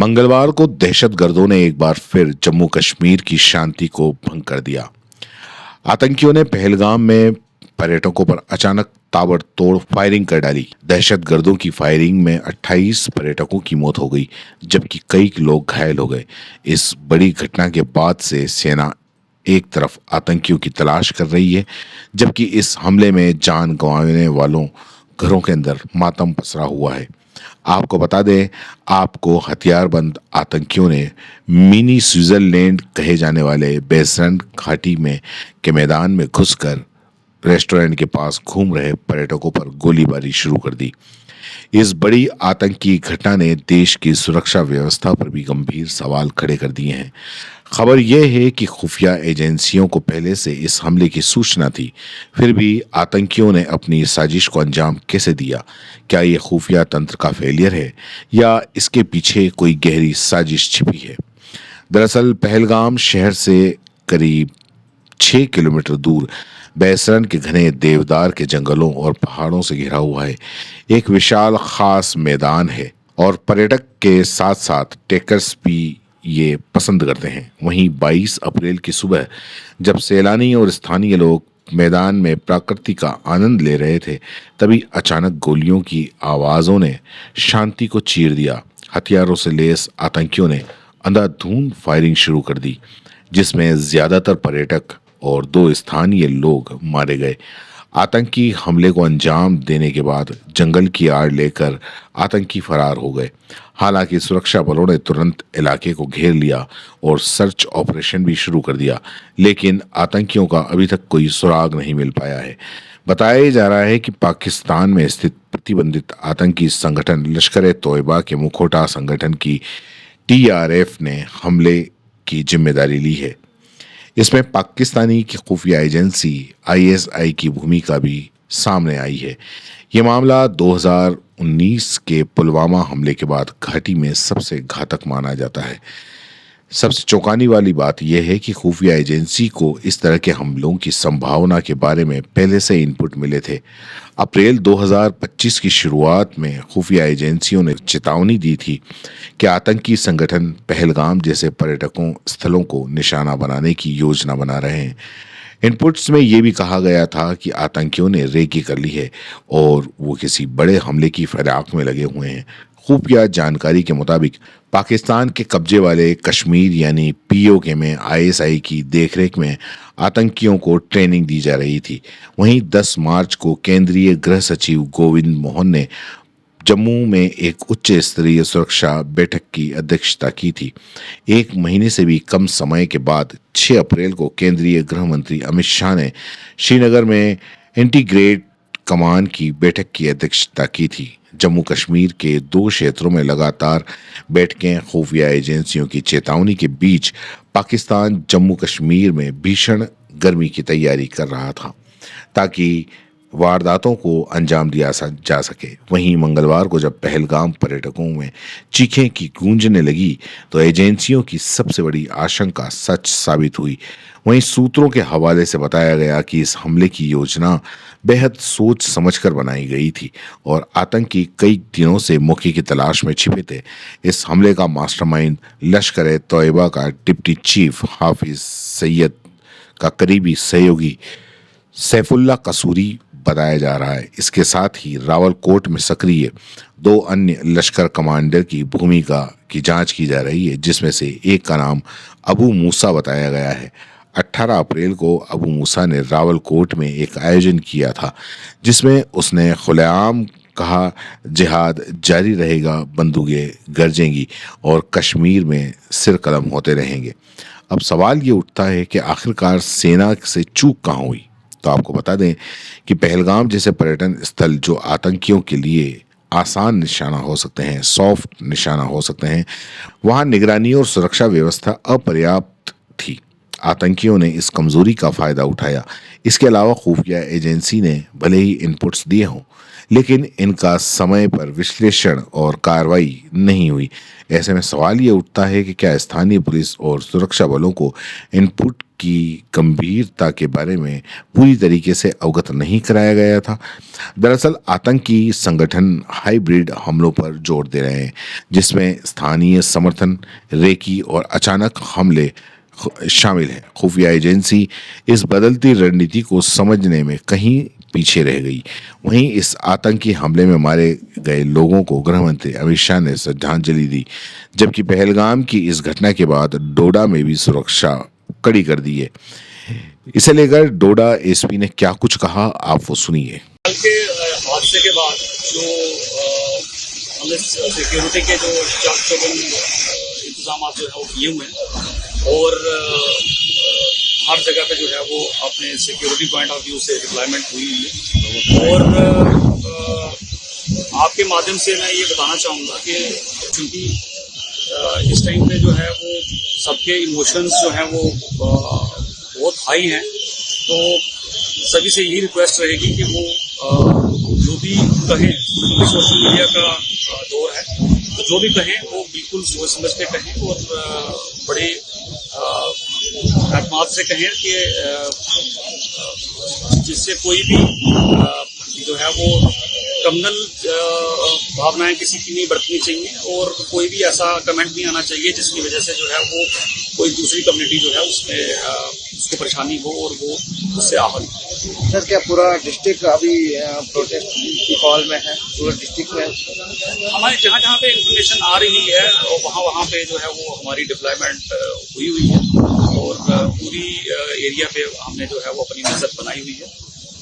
मंगलवार को दहशतगर्दों ने एक बार फिर जम्मू कश्मीर की शांति को भंग कर दिया। आतंकियों ने पहलगाम में पर्यटकों पर अचानक ताबड़तोड़ फायरिंग कर डाली। दहशतगर्दों की फायरिंग में 28 पर्यटकों की मौत हो गई, जबकि कई लोग घायल हो गए। इस बड़ी घटना के बाद से सेना एक तरफ आतंकियों की तलाश कर रही है, जबकि इस हमले में जान गंवाने वालों घरों के अंदर मातम पसरा हुआ है। आपको बता दें, आपको हथियारबंद आतंकियों ने मिनी स्विट्जरलैंड कहे जाने वाले बेसरंड घाटी में के मैदान में घुसकर रेस्टोरेंट के पास घूम रहे पर्यटकों पर गोलीबारी शुरू कर दी। इस बड़ी आतंकी घटना ने देश की सुरक्षा व्यवस्था पर भी गंभीर सवाल खड़े कर दिए हैं। खबर यह है कि खुफिया एजेंसियों को पहले से इस हमले की सूचना थी, फिर भी आतंकियों ने अपनी साजिश को अंजाम कैसे दिया? क्या ये खुफिया तंत्र का फेलियर है या इसके पीछे कोई गहरी साजिश छिपी है? दरअसल पहलगाम शहर से करीब 6 किलोमीटर दूर बैसरन के घने देवदार के जंगलों और पहाड़ों से घिरा हुआ है। एक विशाल खास मैदान है और पर्यटक के साथ साथ ट्रेकर्स भी ये पसंद करते हैं। वहीं 22 अप्रैल की सुबह जब सैलानी और स्थानीय लोग मैदान में प्रकृति का आनंद ले रहे थे, तभी अचानक गोलियों की आवाज़ों ने शांति को चीर दिया। हथियारों से लैस आतंकियों ने अंधाधुंध फायरिंग शुरू कर दी, जिसमें ज्यादातर पर्यटक और 2 स्थानीय लोग मारे गए। आतंकी हमले को अंजाम देने के बाद जंगल की आड़ लेकर आतंकी फरार हो गए। हालांकि सुरक्षा बलों ने तुरंत इलाके को घेर लिया और सर्च ऑपरेशन भी शुरू कर दिया, लेकिन आतंकियों का अभी तक कोई सुराग नहीं मिल पाया है। बताया जा रहा है कि पाकिस्तान में स्थित प्रतिबंधित आतंकी संगठन लश्कर ए तोयबा के मुखौटा संगठन की TRF ने हमले की जिम्मेदारी ली है। इसमें पाकिस्तानी की खुफिया एजेंसी ISI की भूमिका भी सामने आई है। ये मामला 2019 के पुलवामा हमले के बाद घाटी में सबसे घातक माना जाता है। सबसे चौंकाने वाली बात यह है कि खुफिया एजेंसी को इस तरह के हमलों की संभावना के बारे में पहले से इनपुट मिले थे। अप्रैल 2025 की शुरुआत में खुफिया एजेंसियों ने चेतावनी दी थी कि आतंकी संगठन पहलगाम जैसे पर्यटकों स्थलों को निशाना बनाने की योजना बना रहे हैं। इनपुट्स में यह भी कहा गया था कि आतंकियों ने रेकी कर ली है और वो किसी बड़े हमले की फिराक में लगे हुए हैं। खुफिया जानकारी के मुताबिक पाकिस्तान के कब्जे वाले कश्मीर यानी POK में ISI की देखरेख में आतंकियों को ट्रेनिंग दी जा रही थी। वहीं 10 मार्च को केंद्रीय गृह सचिव गोविंद मोहन ने जम्मू में एक उच्च स्तरीय सुरक्षा बैठक की अध्यक्षता की थी। 1 महीने से भी कम समय के बाद 6 अप्रैल को केंद्रीय गृह मंत्री अमित शाह ने श्रीनगर में इंटीग्रेट कमान की बैठक की अध्यक्षता की थी। जम्मू कश्मीर के 2 क्षेत्रों में लगातार बैठकें खुफिया एजेंसियों की चेतावनी के बीच पाकिस्तान जम्मू कश्मीर में भीषण गर्मी की तैयारी कर रहा था ताकि वारदातों को अंजाम दिया जा सके। वहीं मंगलवार को जब पहलगाम पर्यटकों में चीखें की गूंजने लगी तो एजेंसियों की सबसे बड़ी आशंका सच साबित हुई। वहीं सूत्रों के हवाले से बताया गया कि इस हमले की योजना बेहद सोच समझकर बनाई गई थी और आतंकी कई दिनों से मौके की तलाश में छिपे थे। इस हमले का मास्टरमाइंड लश्कर ए तोयबा का डिप्टी चीफ हाफिज सईद का करीबी सहयोगी सैफुल्ला कसूरी बताया जा रहा है। इसके साथ ही रावलकोट में सक्रिय 2 अन्य लश्कर कमांडर की भूमिका की जांच की जा रही है, जिसमें से एक का नाम अबू मूसा बताया गया है। 18 अप्रैल को अबू मूसा ने रावलकोट में एक आयोजन किया था, जिसमें उसने खुलेआम कहा जिहाद जारी रहेगा, बंदूकें गरजेंगी और कश्मीर में सिर कलम होते रहेंगे। अब सवाल ये उठता है कि आखिरकार सेना से चूक कहाँ हुई? तो आपको बता दें कि पहलगाम जैसे पर्यटन स्थल जो आतंकियों के लिए आसान निशाना हो सकते हैं, सॉफ्ट निशाना हो सकते हैं, वहां निगरानी और सुरक्षा व्यवस्था अपर्याप्त थी। आतंकियों ने इस कमजोरी का फायदा उठाया। इसके अलावा खुफिया एजेंसी ने भले ही इनपुट्स दिए हों, लेकिन इनका समय पर विश्लेषण और कार्रवाई नहीं हुई। ऐसे में सवाल ये उठता है कि क्या स्थानीय पुलिस और सुरक्षा बलों को इनपुट की गंभीरता के बारे में पूरी तरीके से अवगत नहीं कराया गया था। दरअसल आतंकी संगठन हाइब्रिड हमलों पर जोर दे रहे हैं, जिसमें स्थानीय समर्थन, रेकी और अचानक हमले शामिल हैं। खुफिया एजेंसी इस बदलती रणनीति को समझने में कहीं पीछे रह गई। वहीं इस आतंकी हमले में मारे गए लोगों को गृह मंत्री अमित शाह ने श्रद्धांजलि दी, जबकि पहलगाम की इस घटना के बाद डोडा में भी सुरक्षा कड़ी कर दी है। इसे लेकर डोडा एसपी ने क्या कुछ कहा, आप वो सुनिए। कल के हादसे के बाद जो हमने सिक्योरिटी के जो चाक-चौबंद इंतजाम जो है वो किए हुए हैं और हर जगह पे जो है वो अपने सिक्योरिटी पॉइंट ऑफ व्यू से डिप्लॉयमेंट हुई है। और आपके माध्यम से मैं ये बताना चाहूँगा कि क्योंकि इस टाइम पे जो है वो सबके इमोशंस जो हैं वो बहुत हाई हैं, तो सभी से यही रिक्वेस्ट रहेगी कि वो जो भी कहें, क्योंकि सोशल मीडिया का दौर है, तो जो भी कहें वो बिल्कुल सोच समझ के कहें और बड़े एतमाद से कहें कि जिससे कोई भी जो है वो कम्युनल भावनाएं किसी की नहीं बरतनी चाहिए और कोई भी ऐसा कमेंट नहीं आना चाहिए जिसकी वजह से जो है वो कोई दूसरी कम्युनिटी जो है उसमें उसको परेशानी हो और वो उससे आहत। सर, क्या पूरा डिस्ट्रिक्ट अभी प्रोटेस्ट की कॉल में है? पूरा डिस्ट्रिक्ट में हमारे जहाँ जहाँ पे इंफॉर्मेशन आ रही है और वहाँ पे जो है वो हमारी डिप्लॉयमेंट हुई है और पूरी एरिया पे हमने जो है वो अपनी नजर बनाई हुई है।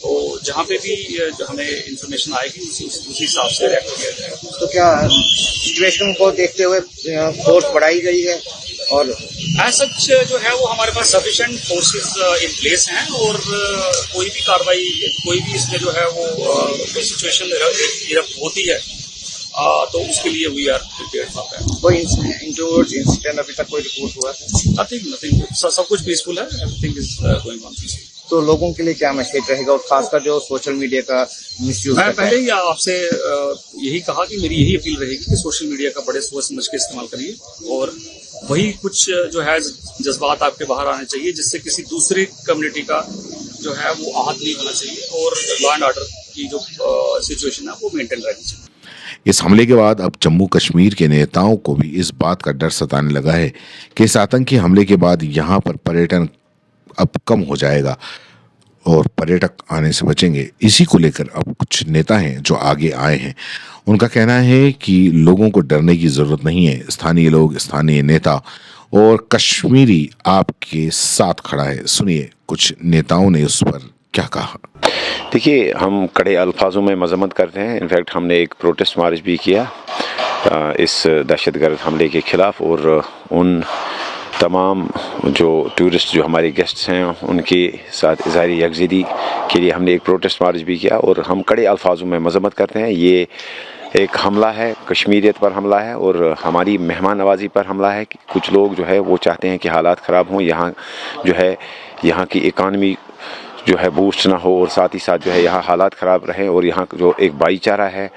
तो जहाँ पे भी जो हमें इंफॉर्मेशन आएगी उसी हिसाब से रिएक्ट किया जाएगा। तो क्या सिचुएशन को देखते हुए फोर्स बढ़ाई गई है? और एज सच जो है वो हमारे पास सफिशिएंट फोर्सेस इन प्लेस हैं और कोई भी कार्रवाई, कोई भी इसमें जो है वो कोई सिचुएशन होती है तो उसके लिए we are prepared for that. कोई इंसिडेंट अभी तक कोई रिपोर्ट हुआ है? नथिंग, सब कुछ पीसफुल है, everything is going on peaceful. तो लोगों के लिए क्या मैसेज रहेगा, और खासकर जो सोशल मीडिया का मिसयूज? मैं पहले ही आपसे यही कहा कि मेरी यही अपील रहेगी कि सोशल मीडिया का बड़े सोच समझ के इस्तेमाल करिए और वही कुछ जो है जज्बात आपके बाहर आने चाहिए जिससे किसी दूसरी कम्युनिटी का जो है वो आहत नहीं होना चाहिए और लॉ एंड ऑर्डर की जो सिचुएशन है वो मेंटेन रहनी चाहिए। इस हमले के बाद अब जम्मू कश्मीर के नेताओं को भी इस बात का डर सताने लगा है कि इस आतंकी हमले के बाद यहाँ पर पर्यटन अब कम हो जाएगा और पर्यटक आने से बचेंगे। इसी को लेकर अब कुछ नेता हैं जो आगे आए हैं। उनका कहना है कि लोगों को डरने की ज़रूरत नहीं है, स्थानीय लोग, स्थानीय नेता और कश्मीरी आपके साथ खड़ा है। सुनिए कुछ नेताओं ने उस पर क्या कहा। देखिए, हम कड़े अल्फाजों में मजम्मत करते हैं। इनफैक्ट हमने एक प्रोटेस्ट मार्च भी किया इस दहशतगर्द हमले के ख़िलाफ़ और उन तमाम जो टूरिस्ट जो हमारे गेस्ट्स हैं उनके साथ इज़हार यकजहती के लिए हमने एक प्रोटेस्ट मार्च भी किया और हम कड़े अल्फाजों में मजम्मत करते हैं। ये एक हमला है, कश्मीरियत पर हमला है और हमारी मेहमान नवाजी पर हमला है। कुछ लोग जो है वो चाहते हैं कि हालात ख़राब हों, यहाँ जो है यहाँ की इकानमी जो है बूस्ट ना हो और साथ ही साथ जो है यहाँ हालात ख़राब रहें और यहाँ जो एक भाईचारा है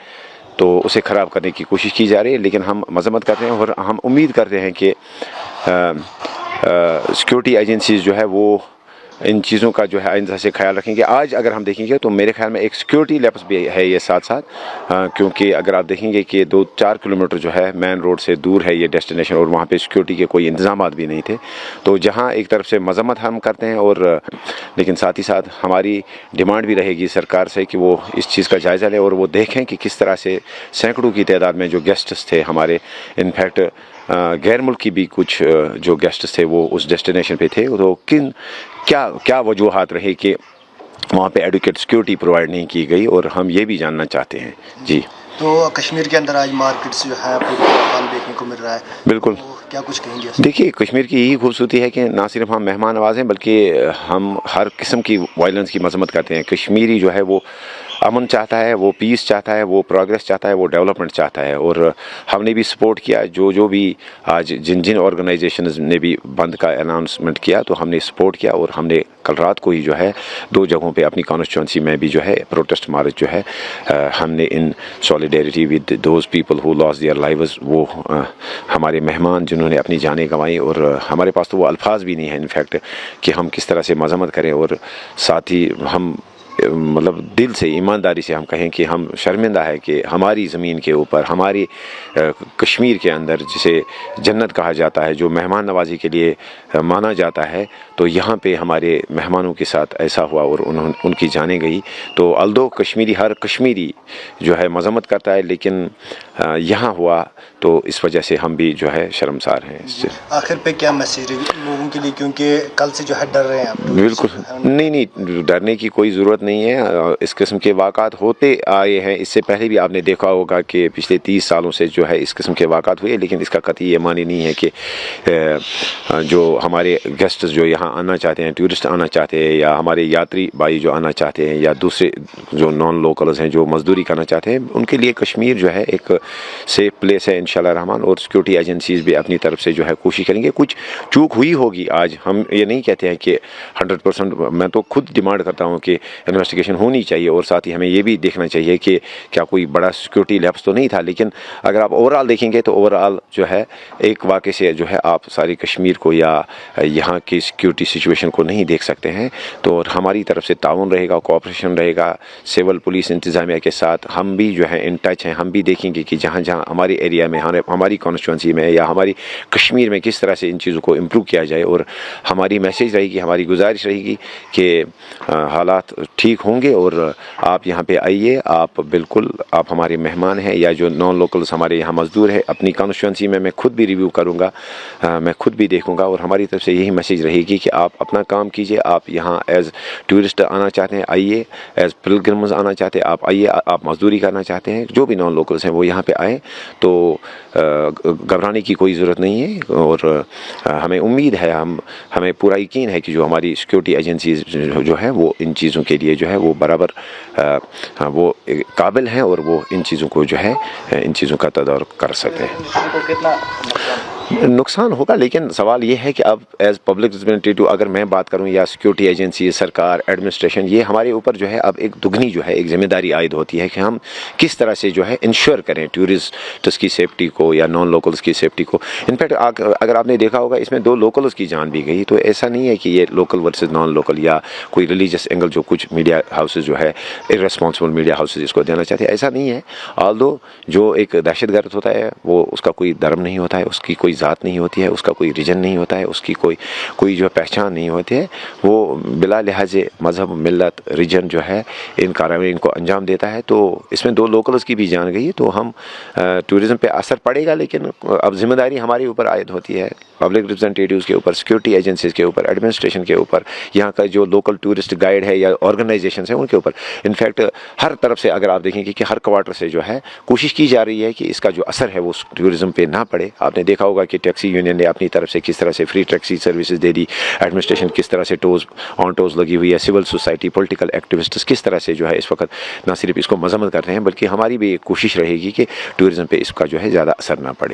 तो उसे ख़राब करने की कोशिश की जा रही है। लेकिन हम मजम्मत करते हैं और हम उम्मीद करते हैं कि सिक्योरिटी एजेंसीज़ जो है वो इन चीज़ों का जो है आइंदा से ख्याल रखेंगे। आज अगर हम देखेंगे तो मेरे ख्याल में एक सिक्योरिटी लैप्स भी है ये साथ साथ, क्योंकि अगर आप देखेंगे कि 2-4 किलोमीटर जो है मेन रोड से दूर है ये डेस्टिनेशन और वहाँ पे सिक्योरिटी के कोई इंतजाम भी नहीं थे। तो जहाँ एक तरफ से मजम्मत हम करते हैं और लेकिन साथ ही साथ हमारी डिमांड भी रहेगी सरकार से कि वो इस चीज़ का जायज़ा लें और वो देखें कि किस तरह से सैकड़ों की तादाद में जो गेस्ट्स थे हमारे, इनफैक्ट गैर मुल्की भी कुछ जो गेस्ट्स थे वो उस डेस्टिनेशन पे थे, तो क्या वजूहात रही कि वहाँ पे एडुकेट सिक्योरिटी प्रोवाइड नहीं की गई और हम ये भी जानना चाहते हैं। जी, तो कश्मीर के अंदर आज मार्केट्स जो है आपको देखने को मिल रहा है, बिल्कुल, तो क्या कुछ कहेंगे? देखिए, कश्मीर की यही खूबसूरती है कि ना सिर्फ हम मेहमान नवाज हैं बल्कि हम हर किस्म की वायलेंस की मजम्मत करते हैं। कश्मीरी जो है वो अमन चाहता है, वो पीस चाहता है, वो प्रोग्रेस चाहता है, वो डेवलपमेंट चाहता है। और हमने भी सपोर्ट किया, जो भी आज जिन ऑर्गेनाइजेशंस ने भी बंद का अनाउंसमेंट किया तो हमने सपोर्ट किया। और हमने कल रात को ही जो है 2 जगहों पे अपनी कॉन्स्टिट्यूंसी में भी जो है प्रोटेस्ट मार्च जो है हमने in solidarity with those people who lost their lives, वो हमारे मेहमान जिन्होंने अपनी जानें गंवाई, और हमारे पास तो वो अल्फाज भी नहीं है इनफैक्ट कि हम किस तरह से मजम्मत करें। और साथ ही हम मतलब दिल से ईमानदारी से हम कहें कि हम शर्मिंदा है कि हमारी ज़मीन के ऊपर, हमारी कश्मीर के अंदर जिसे जन्नत कहा जाता है, जो मेहमान नवाजी के लिए माना जाता है, तो यहाँ पे हमारे मेहमानों के साथ ऐसा हुआ और उनकी जानें गई। तो अल्दो हर कश्मीरी जो है मजम्मत करता है, लेकिन यहाँ हुआ तो इस वजह से हम भी जो है शर्मसार हैं इससे। आखिर पे क्या मैसेज है लोगों के लिए, क्योंकि कल से जो है डर रहे हैं आप? बिल्कुल नहीं, डरने की कोई ज़रूरत नहीं है। इस किस्म के वाक़ात होते आए हैं, इससे पहले भी आपने देखा होगा कि पिछले 30 सालों से जो है इस किस्म के वाक़ात हुए, लेकिन इसका कतई ये मानी नहीं है कि जो हमारे गेस्ट जो यहाँ आना चाहते हैं, टूरिस्ट आना चाहते हैं, या हमारे यात्री भाई जो आना चाहते हैं, या दूसरे जो नॉन लोकल्स हैं जो मजदूरी करना चाहते हैं, उनके लिए कश्मीर जो है एक सेफ प्लेस है इंशाल्लाह रहमान। और सिक्योरिटी एजेंसीज भी अपनी तरफ से जो है कोशिश करेंगे। कुछ चूक हुई होगी, आज हम ये नहीं कहते हैं कि 100%, मैं तो खुद डिमांड करता हूँ कि इन्वेस्टिगेशन होनी चाहिए, और साथ ही हमें ये भी देखना चाहिए कि क्या कोई बड़ा सिक्योरिटी लैप्स तो नहीं था। लेकिन अगर आप ओवरऑल देखेंगे तो ओवरऑल जो है एक वाक़े से जो है आप सारी कश्मीर को या यहाँ की सिक्योरिटी सिचुएशन को नहीं देख सकते हैं। तो हमारी तरफ से ताउन रहेगा, कोऑपरेशन रहेगा सिविल पुलिस इंतज़ामिया के साथ। हम भी जो है इन टच हैं, हम भी देखेंगे कि जहाँ जहाँ हमारे एरिया में, हमारी कॉन्स्टिट्यूंसी में या हमारी कश्मीर में किस तरह से इन चीज़ों को इम्प्रूव किया जाए। और हमारी मैसेज रहेगी, हमारी गुजारिश रहेगी कि हालात ठीक होंगे और आप यहाँ पे आइए, आप बिल्कुल आप हमारे मेहमान हैं। या जो नॉन लोकल्स हमारे यहाँ मजदूर है, अपनी कॉन्स्टिट्यूंसी में मैं खुद भी रिव्यू करूँगा, मैं खुद भी देखूँगा। और हमारी तरफ से यही मैसेज रहेगी कि आप अपना काम कीजिए। आप यहाँ एज टूरिस्ट आना चाहते हैं आइए, एज पिलग्रिम्स आना चाहते हैं आप आइए, आप मजदूरी करना चाहते हैं, जो भी नॉन लोकल्स हैं वो यहाँ पे आए। तो घबराने की कोई ज़रूरत नहीं है। और हमें उम्मीद है, हमें पूरा यकीन है कि जो हमारी सिक्योरिटी एजेंसीज जो है वो इन चीज़ों के लिए जो है वो बराबर वो काबिल हैं, और वो इन चीज़ों को जो है इन चीज़ों का तदारुक कर सकते हैं। नुकसान होगा, लेकिन सवाल ये है कि अब एज पब्लिक रिप्रेजेंटेटिव अगर मैं बात करूं, या सिक्योरिटी एजेंसी, सरकार, एडमिनिस्ट्रेशन, ये हमारे ऊपर जो है अब एक दुगनी जो है एक जिम्मेदारी आयद होती है कि हम किस तरह से जो है इंश्योर करें टूरिस्ट की सेफ्टी को या नॉन लोकल्स की सेफ्टी को। इनफैक्ट अगर आपने देखा होगा इसमें 2 लोकल्स की जान भी गई। तो ऐसा नहीं है कि ये लोकल वर्सेस नॉन लोकल या कोई रिलीजियस एंगल जो कुछ मीडिया हाउसेज जो है इर्रेस्पॉन्सिबल मीडिया हाउसेज इसको देना चाहते हैं, ऐसा नहीं है। ऑल्दो जो एक दहशतगर्द होता है वो उसका कोई धर्म नहीं होता है, उसकी कोई ज़ात नहीं होती है, उसका कोई रीजन नहीं होता है, उसकी कोई जो पहचान नहीं होती है। वो बिला लिहाजे मज़हब, मिल्लत, रीजन जो है इन कार्रवाई को अंजाम देता है। तो इसमें 2 लोकल्स की भी जान गई। तो हम टूरिज़म पे असर पड़ेगा, लेकिन अब जिम्मेदारी हमारे ऊपर आयद होती है, पब्लिक रिप्रेजेंटेटिव्स के ऊपर, सिक्योरिटी एजेंसीज के ऊपर, एडमिनिस्ट्रेशन के ऊपर, यहाँ का जो लोकल टूरिस्ट गाइड है या ऑर्गेनाइजेशन है उनके ऊपर। इनफैक्ट हर तरफ से अगर आप देखेंगे कि हर क्वार्टर से जो है कोशिश की जा रही है कि इसका जो असर है वो टूरिज़म पे ना पड़े। आपने देखा होगा कि टैक्सी यूनियन ने अपनी तरफ से किस तरह से फ्री टैक्सी सर्विसेज दे दी, एडमिनिस्ट्रेशन किस तरह से ऑन टोज लगी हुई है, सिविल सोसाइटी, पॉलिटिकल एक्टिविस्ट्स किस तरह से जो है इस वक्त ना सिर्फ इसको मजम्मत कर रहे हैं, बल्कि हमारी भी कोशिश रहेगी कि टूरिज़म पे इसका जो है ज़्यादा असर ना पड़े।